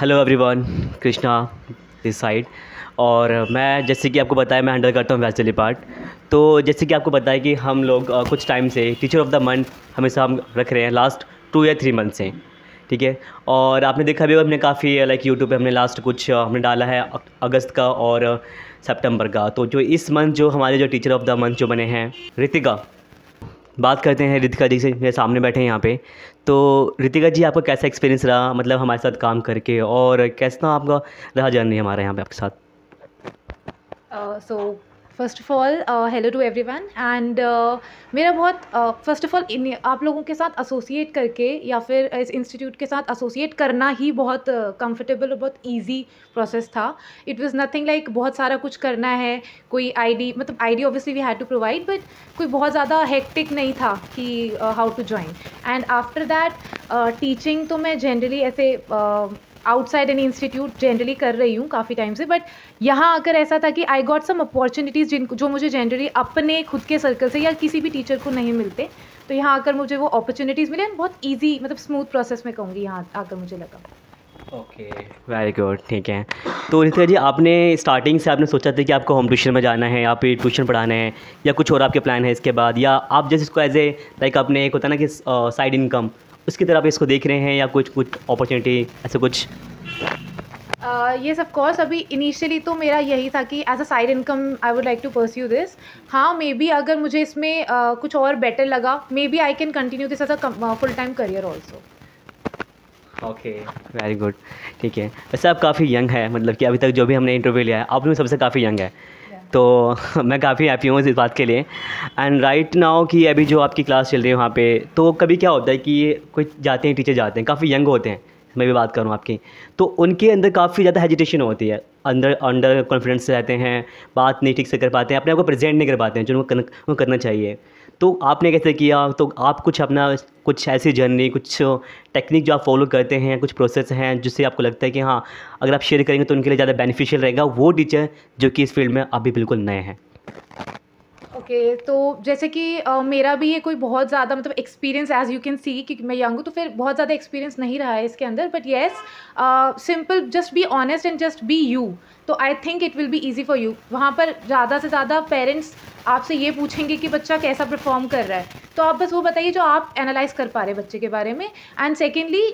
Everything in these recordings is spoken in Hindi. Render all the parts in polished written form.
Hello everyone, Krishna this side. और मैं जैसे कि आपको बताया मैं हैंडल करता हूँ वैचुअली पार्ट। तो जैसे कि आपको पता है कि हम लोग कुछ टाइम से टीचर ऑफ द मंथ हमेशा हम रख रहे हैं लास्ट 2 या 3 मंथ से, ठीक है। और आपने देखा भी होगा, हमने काफ़ी लाइक यूट्यूब पे हमने लास्ट कुछ हमने डाला है अगस्त का और सितंबर का। तो जो इस मंथ जो हमारे जो टीचर ऑफ द मंथ जो बने हैं रितिका, बात करते हैं रितिका जी से, मेरे सामने बैठे हैं यहाँ पे। तो रितिका जी, आपका कैसा एक्सपीरियंस रहा मतलब हमारे साथ काम करके, और कैसा आपका रहा जर्नी हमारे यहाँ पे आपके साथ? So first of all hello to everyone and मेरा बहुत फर्स्ट ऑफ ऑल आप लोगों के साथ एसोसिएट करके या फिर इस इंस्टीट्यूट के साथ एसोसिएट करना ही बहुत कंफर्टेबल और बहुत इजी प्रोसेस था। इट वाज नथिंग लाइक बहुत सारा कुछ करना है, कोई आईडी मतलब ID obviously we had to provide, but कोई बहुत ज़्यादा हेक्टिक नहीं था कि how to join. And after that teaching तो मैं जनरली ऐसे आउटसाइड एनी इंस्टीट्यूट जनरली कर रही हूँ काफ़ी टाइम से, बट यहाँ आकर ऐसा था कि आई गॉट सम अपॉर्चुनिटीज़ जो मुझे जनरली अपने खुद के सर्कल से या किसी भी टीचर को नहीं मिलते। तो यहाँ आकर मुझे वो अपॉर्चुनिटीज़ मिले एंड बहुत ईजी मतलब स्मूथ प्रोसेस में कहूँगी यहाँ आकर मुझे लगा। ओके, वेरी गुड, ठीक है। तो रितिका जी, आपने स्टार्टिंग से आपने सोचा था कि आपको होम ट्यूशन में जाना है या फिर ट्यूशन पढ़ाना है, या कुछ और आपके प्लान है इसके बाद, या आप जैसे इसको एज ए लाइक आपने एक होता है ना कि साइड इनकम उसकी तरह आप इसको देख रहे हैं, या कुछ कुछ अपॉर्चुनिटी ऐसा कुछ? येस ऑफ कोर्स, अभी इनिशियली तो मेरा यही था कि as a side income I would like to pursue this. हाँ, मे बी अगर मुझे इसमें कुछ और बेटर लगा, maybe I can continue this as a full time career also. Okay, very good, ठीक है। वैसे आप काफ़ी यंग है, मतलब कि अभी तक जो भी हमने इंटरव्यू लिया है आप में सबसे काफ़ी यंग है, तो मैं काफ़ी हैप्पी हूँ इस बात के लिए। एंड राइट नाउ कि अभी जो आपकी क्लास चल रही है वहाँ पे, तो कभी क्या होता है कि कोई जाते हैं टीचर जाते हैं काफ़ी यंग होते हैं, मैं भी बात करूँ आपकी, तो उनके अंदर काफ़ी ज़्यादा हेजिटेशन होती है, अंदर अंडर कॉन्फिडेंस रहते हैं, बात नहीं ठीक से कर पाते हैं, अपने आप को प्रेजेंट नहीं कर पाते हैं जो उनको करना चाहिए। तो आपने कैसे किया? तो आप कुछ अपना कुछ ऐसी जर्नी, कुछ टेक्निक जो आप फॉलो करते हैं, कुछ प्रोसेस हैं जिससे आपको लगता है कि हाँ, अगर आप शेयर करेंगे तो उनके लिए ज़्यादा बेनिफिशियल रहेगा, वो टीचर जो कि इस फील्ड में अभी बिल्कुल नए हैं? ओके, तो जैसे कि मेरा भी ये कोई बहुत ज़्यादा मतलब experience as you can see कि मैं यंग हूँ तो फिर बहुत ज़्यादा एक्सपीरियंस नहीं रहा है इसके अंदर, but yes simple just be honest and just be you, तो I think it will be easy for you. वहाँ पर ज़्यादा से ज़्यादा पेरेंट्स आपसे ये पूछेंगे कि बच्चा कैसा परफॉर्म कर रहा है, तो आप बस वो बताइए जो आप एनालाइज कर पा रहे हैं बच्चे के बारे में। एंड सेकेंडली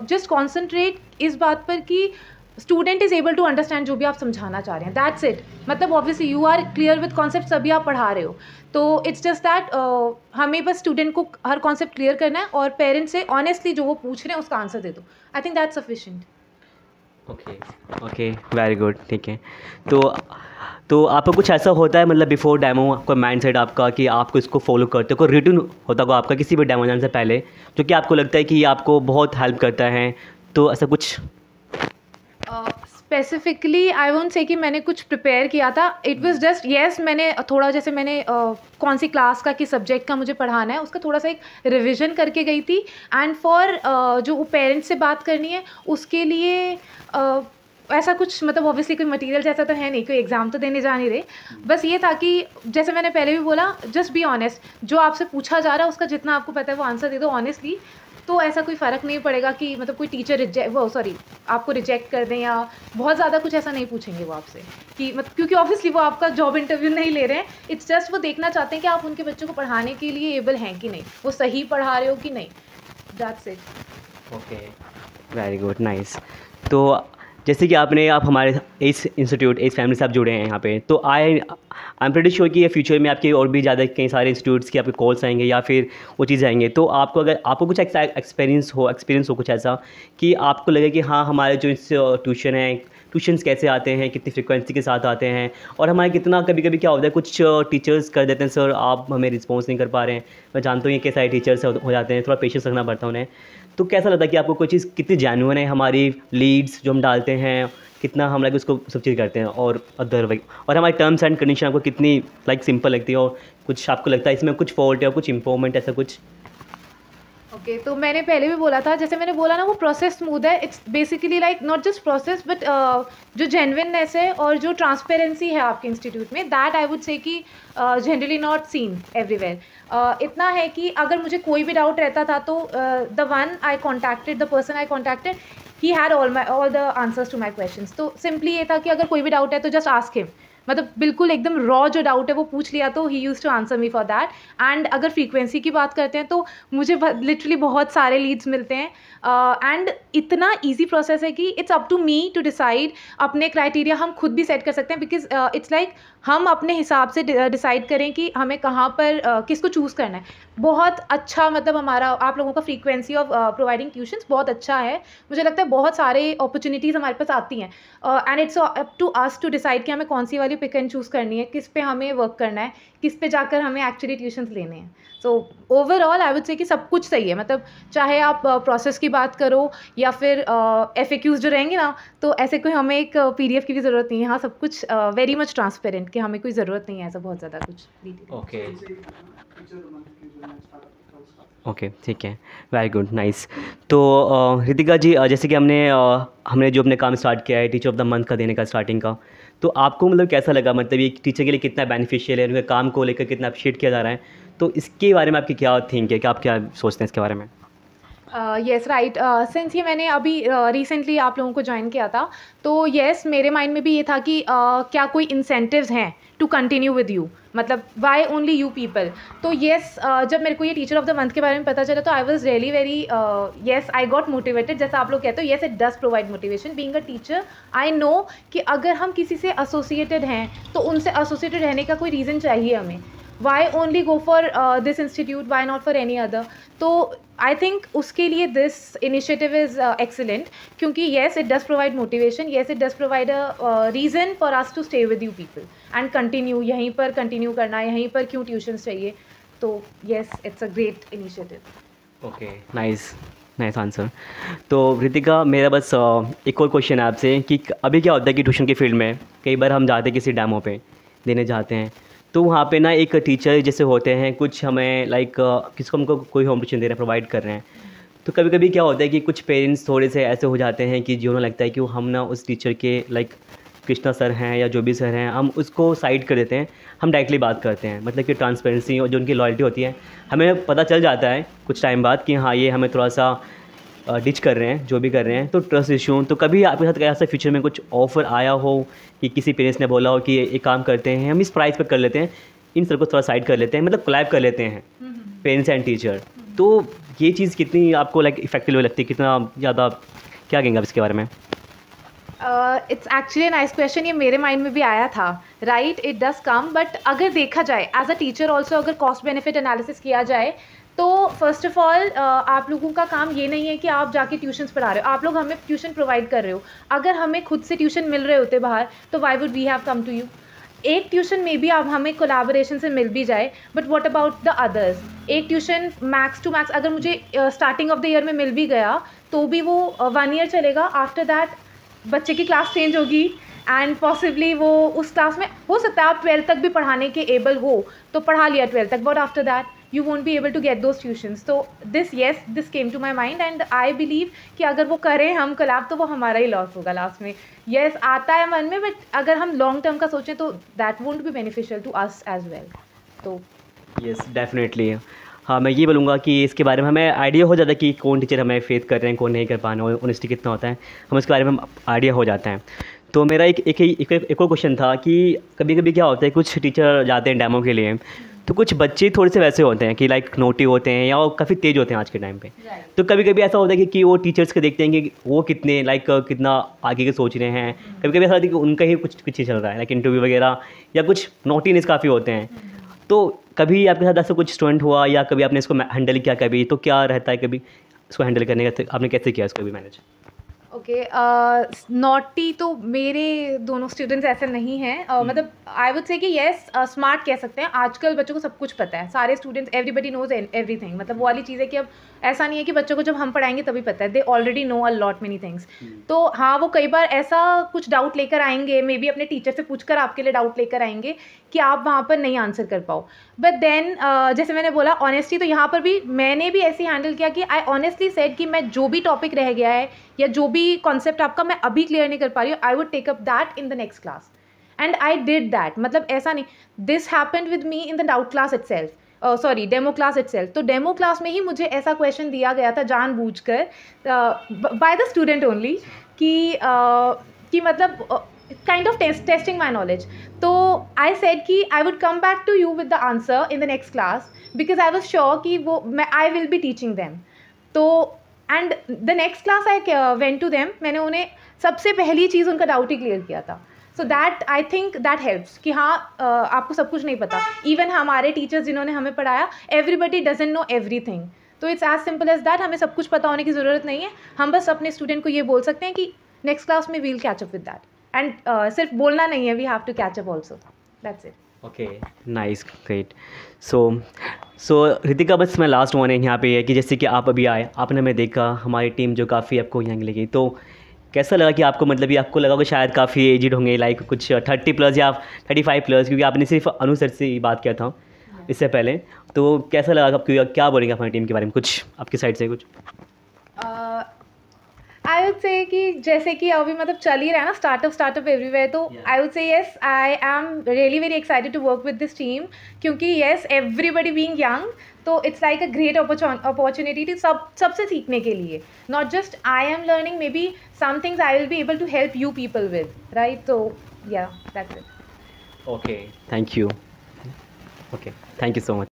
जस्ट कॉन्सेंट्रेट इस बात पर कि student is able to understand जो भी आप समझाना चाह रहे हैं, दैट्स इट। मतलब obviously you are clear with concept, सभी आप पढ़ा रहे हो, तो इट्स जस्ट दैट हमें बस स्टूडेंट को हर कॉन्सेप्ट क्लियर करना है और पेरेंट्स से ऑनेस्टली जो वो पूछ रहे हैं उसका आंसर दे दो। I think that's sufficient. Okay, okay, very good, ठीक है। तो आपका कुछ ऐसा होता है मतलब बिफोर डेमो आपका माइंड सेट आपका कि आपको इसको फॉलो करते हो, कोई रिटर्न होता होगा आपका किसी भी डेमो जाने से पहले, जो कि आपको लगता है कि ये आपको बहुत हेल्प करता है, तो ऐसा कुछ? स्पेसिफिकली आई वोंट से कि मैंने कुछ प्रिपेयर किया था, इट वाज जस्ट येस मैंने थोड़ा जैसे मैंने कौन सी क्लास का किस सब्जेक्ट का मुझे पढ़ाना है उसका थोड़ा सा एक रिविजन करके गई थी। एंड फॉर जो पेरेंट्स से बात करनी है उसके लिए ऐसा कुछ मतलब ऑब्वियसली कोई मटेरियल जैसा तो है नहीं, कोई एग्ज़ाम तो देने जा नहीं रहे, बस ये था कि जैसे मैंने पहले भी बोला जस्ट बी ऑनेस्ट, जो आपसे पूछा जा रहा है उसका जितना आपको पता है वो आंसर दे दो ऑनेस्टली, तो ऐसा कोई फ़र्क नहीं पड़ेगा कि मतलब कोई टीचर आपको रिजेक्ट कर दें या बहुत ज़्यादा कुछ ऐसा नहीं पूछेंगे वो आपसे कि मतलब, क्योंकि ऑब्वियसली वो आपका जॉब इंटरव्यू नहीं ले रहे हैं, इट्स जस्ट वो देखना चाहते हैं कि आप उनके बच्चों को पढ़ाने के लिए एबल हैं कि नहीं, वो सही पढ़ा रहे हो कि नहीं, that's it. Okay, very good, nice. तो जैसे कि आप हमारे इस इंस्टीट्यूट इस फैमिली से आप जुड़े हैं यहाँ पे, तो आई एम प्रेटी श्योर कि ये फ्यूचर में आपके और भी ज़्यादा कई सारे इंस्टीट्यूट्स के आपके कॉल्स आएंगे या फिर वो चीज़ आएंगे, तो आपको अगर आपको कुछ एक्सपीरियंस हो कुछ ऐसा कि आपको लगे कि हाँ, हमारे जो ट्यूशन है, ट्यूशन्स कैसे आते हैं, कितनी फ्रिक्वेंसी के साथ आते हैं, और हमारे कितना कभी कभी क्या होता है कुछ टीचर्स कर देते हैं सर आप हमें रिस्पॉन्स नहीं कर पा रहे हैं, मैं जानता हूँ ये कैसे टीचर्स हो जाते हैं, थोड़ा पेशेंस रखना पड़ता है उन्हें, तो कैसा लगता है कि आपको कोई चीज़ कितनी जेन्युइन है, हमारी लीड्स जो हम डालते हैं कितना हम लाइक उसको सब चीज़ करते हैं, और और हमारी टर्म्स एंड कंडीशन आपको कितनी लाइक सिंपल लगती है, और कुछ आपको लगता है इसमें कुछ फॉल्ट है और कुछ इम्प्रूवमेंट ऐसा कुछ? ओके, तो मैंने पहले भी बोला था, जैसे मैंने बोला ना वो प्रोसेस स्मूथ है, it's basically like not just process but जो जेन्युइननेस है और जो ट्रांसपेरेंसी है आपके इंस्टीट्यूट में, दैट आई वुड से कि जनरली नॉट सीन एवरीवेयर। इतना है कि अगर मुझे कोई भी डाउट रहता था तो the person I contacted he had all the answers to my questions. तो सिंपली ये था कि अगर कोई भी डाउट है तो जस्ट आस्क हिम, मतलब बिल्कुल एकदम रॉ जो डाउट है वो पूछ लिया तो ही use to answer me for that. And अगर फ्रीक्वेंसी की बात करते हैं तो मुझे लिटरली बहुत सारे लीड्स मिलते हैं एंड इतना ईजी प्रोसेस है कि it's up to me to decide. अपने क्राइटेरिया हम खुद भी सेट कर सकते हैं, बिकॉज इट्स लाइक हम अपने हिसाब से डिसाइड करें कि हमें कहाँ पर किसको चूज़ करना है। बहुत अच्छा, मतलब हमारा आप लोगों का फ्रीक्वेंसी ऑफ प्रोवाइडिंग ट्यूशन्स बहुत अच्छा है। मुझे लगता है बहुत सारे अपॉर्चुनिटीज़ हमारे पास आती हैं and it's up to us to decide कि हमें कौन सी वाली पिक एंड चूज़ करनी है, किस पे हमें वर्क करना है, किस पे जाकर हमें एक्चुअली ट्यूशन्स लेने हैं। सो ओवरऑल आई वुड से कि सब कुछ सही है, मतलब चाहे आप प्रोसेस की बात करो या फिर FAQs जो रहेंगे ना, तो ऐसे कोई हमें एक PDF की भी ज़रूरत नहीं है। हाँ, सब कुछ वेरी मच ट्रांसपेरेंट, कि हमें कोई ज़रूरत नहीं है ऐसा बहुत ज़्यादा कुछ डिटेल। ओके ओके, ठीक है, वेरी गुड, नाइस। तो रितिका जी, जैसे कि हमने जो अपने काम स्टार्ट किया है टीचर ऑफ द मंथ का देने का स्टार्टिंग का, तो आपको मतलब कैसा लगा, मतलब ये टीचर के लिए कितना बेनिफिशियल है, उनके काम को लेकर कितना अप्रिशिएट किया जा रहा है, तो इसके बारे में आपकी क्या थिंक है, कि आप क्या सोचते हैं इसके बारे में? येस राइट, सिंस ये मैंने अभी रिसेंटली आप लोगों को ज्वाइन किया था, तो येस मेरे माइंड में भी ये था कि क्या कोई इंसेंटिव्स हैं टू कंटिन्यू विद यू, मतलब वाई ओनली यू पीपल। तो येस जब मेरे को ये टीचर ऑफ द मंथ के बारे में पता चला तो I was really very yes I got motivated. जैसा आप लोग कहते हो, yes it does provide motivation. Being a teacher I know कि अगर हम किसी से एसोसिएटेड हैं तो उनसे एसोसिएटेड रहने का कोई रीज़न चाहिए हमें। Why only go for this institute, why not for any other. तो आई थिंक उसके लिए दिस इनिशिएटिव इज़ एक्सीलेंट, क्योंकि yes it does provide motivation, yes it does provide a reason for us to stay with you people and continue, यहीं पर कंटिन्यू करना, यहीं पर क्यों ट्यूशन्स चाहिए। तो yes it's a great initiative. Okay, nice, nice answer. तो रितिका, मेरा बस एक और क्वेश्चन है आपसे कि अभी क्या होता है कि ट्यूशन की फील्ड में कई बार हम जाते हैं किसी डेमो पे देने जाते हैं, तो वहाँ पे ना एक टीचर जैसे होते हैं, कुछ हमें लाइक किसको हमको कोई होम ट्यूशन दे रहे हैं, प्रोवाइड कर रहे हैं, तो कभी कभी क्या होता है कि कुछ पेरेंट्स थोड़े से ऐसे हो जाते हैं कि जिन्हें लगता है कि हम ना उस टीचर के लाइक कृष्णा सर हैं या जो भी सर हैं, हम उसको साइड कर देते हैं, हम डायरेक्टली बात करते हैं, मतलब कि ट्रांसपेरेंसी और जो उनकी लॉयल्टी होती है, हमें पता चल जाता है कुछ टाइम बाद कि हाँ ये हमें थोड़ा सा डिच कर रहे हैं, जो भी कर रहे हैं, तो ट्रस्ट इशू। तो कभी आपके साथ ऐसा फ्यूचर में कुछ ऑफ़र आया हो कि किसी पेरेंट्स ने बोला हो कि एक काम करते हैं, हम इस प्राइस पर कर लेते हैं, इन सर को थोड़ा साइड कर लेते हैं, मतलब कोलैब कर लेते हैं पेरेंट्स एंड टीचर, तो ये चीज़ कितनी आपको लाइक इफेक्टिव लगती है, कितना ज़्यादा, क्या कहेंगे आप इसके बारे में? इट्स एक्चुअली नाइस क्वेश्चन, ये मेरे माइंड में भी आया था। Right, it does come, but अगर देखा जाए एज अ टीचर ऑल्सो, अगर कॉस्ट बेनिफिट एनालिसिस किया जाए तो फर्स्ट ऑफ ऑल आप लोगों का काम ये नहीं है कि आप जाके ट्यूशन्स पढ़ा रहे हो, आप लोग हमें ट्यूशन प्रोवाइड कर रहे हो। अगर हमें खुद से ट्यूशन मिल रहे होते बाहर तो why would we have come to you. एक ट्यूशन में भी आप हमें कोलैबोरेशन से मिल भी जाए, but what about the others. एक ट्यूशन मैक्स टू मैक्स अगर मुझे स्टार्टिंग ऑफ द ईयर में मिल भी गया तो भी वो 1 ईयर चलेगा, आफ्टर दैट बच्चे की क्लास चेंज होगी एंड पॉसिबली वो उस क्लास में हो सकता है आप 12th तक भी पढ़ाने के एबल हो तो पढ़ा लिया 12th तक, but after that you won't be able to get those tuitions. So this came to my mind and I believe कि अगर वो करें हम collab तो वो हमारा ही लॉस होगा लास्ट में। yes आता है मन में, बट अगर हम लॉन्ग टर्म का सोचें तो that won't be beneficial to us as well. तो yes definitely, हाँ मैं ये बोलूँगा कि इसके बारे में हमें आइडिया हो जाता है कि कौन टीचर हमें फेथ कर रहे हैं, कौन नहीं कर पा रहे हैं, ऑनेस्टी कितना होता है, हम इसके बारे में आइडिया हो जाता है। तो मेरा एक और क्वेश्चन था कि कभी कभी क्या होता है, कुछ टीचर जाते हैं डेमो के लिए, तो कुछ बच्चे थोड़े से वैसे होते हैं कि लाइक नोटी होते हैं या वो काफ़ी तेज़ होते हैं आज के टाइम पे। तो कभी कभी ऐसा होता है कि वो टीचर्स को देखते हैं कि वो कितने लाइक कितना आगे के सोच रहे हैं, कभी कभी ऐसा होता है कि उनका ही कुछ पीछे चल रहा है, लाइक इंटरव्यू वगैरह, या कुछ नोटीनेस काफ़ी होते हैं। तो कभी आपके साथ ऐसा कुछ स्टूडेंट हुआ या कभी आपने इसको हैंडल किया, कभी तो क्या रहता है, कभी इसको हैंडल करने का आपने कैसे किया इसको भी मैनेज? ओके, नॉटी तो मेरे दोनों स्टूडेंट्स ऐसे नहीं हैं, मतलब आई वुड से कि येस स्मार्ट कह सकते हैं। आजकल बच्चों को सब कुछ पता है, सारे स्टूडेंट्स, एवरीबडी नोज एवरीथिंग, मतलब वो वाली चीज़ है कि अब ऐसा नहीं है कि बच्चों को जब हम पढ़ाएंगे तभी पता है, they already know a lot many things. तो हाँ, वो कई बार ऐसा कुछ डाउट लेकर आएंगे, मे बी अपने टीचर से पूछकर आपके लिए डाउट लेकर आएंगे कि आप वहाँ पर नहीं आंसर कर पाओ, बट देन जैसे मैंने बोला ऑनेस्टी, तो यहाँ पर भी मैंने भी ऐसे ही हैंडल किया कि आई ऑनेस्टली सेड कि मैं जो भी टॉपिक रह गया है या जो भी कॉन्सेप्ट आपका मैं अभी क्लियर नहीं कर पा रही हूँ, I would take up that in the next class and I did that. मतलब ऐसा नहीं, this happened with me in the doubt class itself. Sorry demo class itself. तो डेमो क्लास में ही मुझे ऐसा क्वेश्चन दिया गया था जानबूझकर बाय द स्टूडेंट ओनली कि मतलब kind of testing my knowledge. तो आई सेड कि I would come back to you with the answer in the next class because I was sure कि वो I will be teaching them. तो and the next class I went to them, मैंने उन्हें सबसे पहली चीज़ उनका डाउट ही क्लियर किया था। So that I think that helps कि हाँ आपको सब कुछ नहीं पता। इवन हमारे टीचर्स जिन्होंने हमें पढ़ाया, एवरीबडी डजंट नो एवरीथिंग। तो it's as simple as that, हमें सब कुछ पता होने की ज़रूरत नहीं है। हम बस अपने स्टूडेंट को ये बोल सकते हैं कि नेक्स्ट क्लास में we'll catch up with that. And सिर्फ बोलना नहीं है, we have to catch up also, that's it. Okay, nice, great. So Ritika, बस मैं लास्ट वन है यहाँ पे है कि जैसे कि आप अभी आए, आपने मैं देखा हमारी टीम जो काफ़ी आपको यहाँ लगी, तो कैसा लगा कि आपको मतलब ये आपको लगा कि शायद काफ़ी एजिड होंगे, लाइक कुछ 30+ या 35+, क्योंकि आपने सिर्फ अनु सर से बात किया था इससे पहले। तो कैसा लगा आपको, क्या बोलेंगे हमारी टीम के बारे में, कुछ आपकी साइड से कुछ? आई वुड से कि जैसे कि अभी मतलब चल ही रहा है ना स्टार्टअप एवरीवेयर, तो I would say yes I am really very excited to work with this team, क्योंकि येस एवरीबडी बीइंग यंग, तो it's like a great opportunity to सबसे सीखने के लिए। Not just I am learning, maybe some things I will be able to help you people with, right? तो yeah that's it. Okay, thank you. Okay, thank you so much.